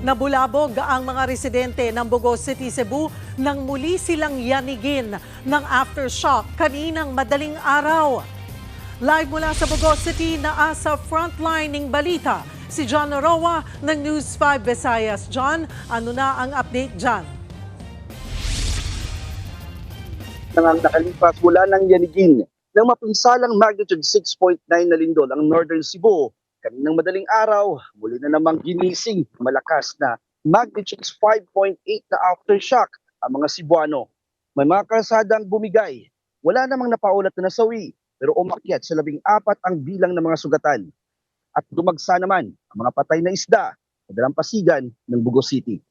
Nabulabog ang mga residente ng Bugos City, Cebu nang muli silang yanigin ng aftershock kaninang madaling araw. Live mula sa Bugos City, naasa frontline ng balita si John Noroa ng News 5 Visayas. John, ano na ang update dyan? Nang nakalipas mula ng yanigin ng mapinsalang magnitude 6.9 na lindol ang Northern Cebu. Kaninang madaling araw, muli na namang ginising malakas na magnitude 5.8 na aftershock ang mga Cebuano. May mga kalsadang bumigay, wala namang napaulat na nasawi, pero umakyat sa 14 ang bilang ng mga sugatan. At dumagsa naman ang mga patay na isda sa dalampasigan ng Bugos City.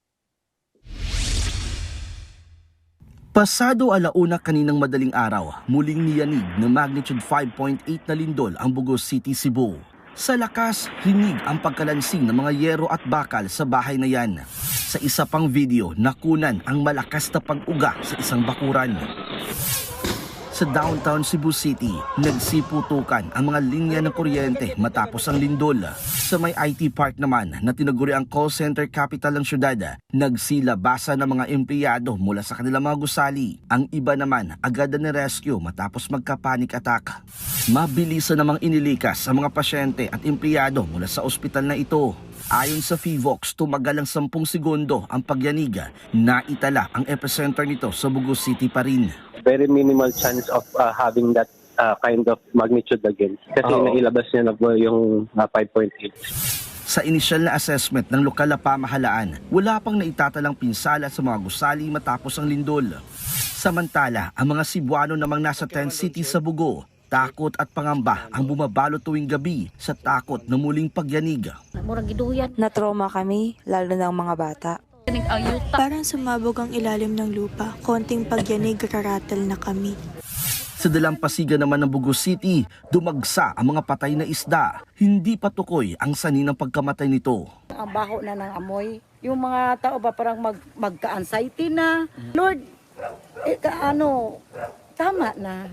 Pasado alauna kaninang madaling araw, muling niyanig ng magnitude 5.8 na lindol ang Bugos City, Cebu. Sa lakas, hinig ang pagkalansing ng mga yero at bakal sa bahay na yan. Sa isa pang video, nakunan ang malakas na pag-uga sa isang bakuran. Sa downtown Cebu City, nagsiputukan ang mga linya ng kuryente matapos ang lindol. Sa may IT park naman na tinaguri ang call center capital ng syudad, nagsilabasa ng mga empleyado mula sa kanilang mga gusali. Ang iba naman agad na rescue matapos magka-panic attack. Mabilisan namang inilikas ang mga pasyente at empleyado mula sa ospital na ito. Ayon sa FIVOX, tumagal ang 10 segundo ang pagyanig. Naitala ang epicenter nito sa Bugos City pa rin. Very minimal chance of having that kind of magnitude again. Kasi nailabas niya na po yung 5.8. Sa inisyal na assessment ng lokal na pamahalaan, wala pang naitatalang pinsala sa mga gusali matapos ang lindol. Samantala, ang mga Cebuano namang nasa tent city sa Bugo, takot at pangamba ang bumabalo tuwing gabi sa takot na muling pagyanig. Na-trauma kami, lalo ng mga bata. Parang sumabog ang ilalim ng lupa, konting pagyanig karatel na kami. Sa dalampasigan naman ng Bugos City, dumagsa ang mga patay na isda. Hindi patukoy ang sanhi ng pagkamatay nito. Ang baho na ng amoy. Yung mga tao ba parang magka-anxiety na. Lord, tama na.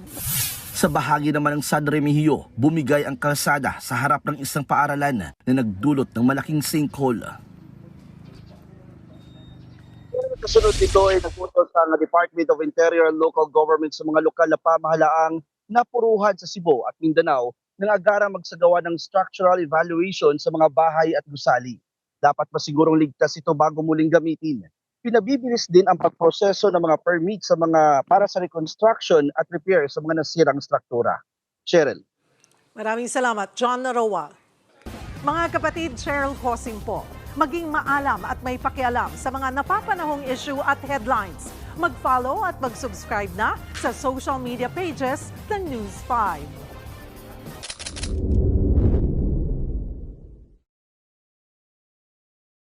Sa bahagi naman ng San Remigio, bumigay ang kalsada sa harap ng isang paaralan na nagdulot ng malaking sinkhole. Kasunod nito ay nagpuntos ang Department of Interior and Local Government sa mga lokal na pamahalaang napuruhan sa Cebu at Mindanao nang agarang magsagawa ng structural evaluation sa mga bahay at gusali. Dapat masigurong ligtas ito bago muling gamitin. Pinabibilis din ang pagproseso ng mga permit sa mga para sa reconstruction at repair sa mga nasirang struktura. Cheryl. Maraming salamat, John Noroa. Mga kapatid, Cheryl Hosing po. Maging maalam at may pakialam sa mga napapanahong issue at headlines. Mag-follow at mag-subscribe na sa social media pages ng News 5.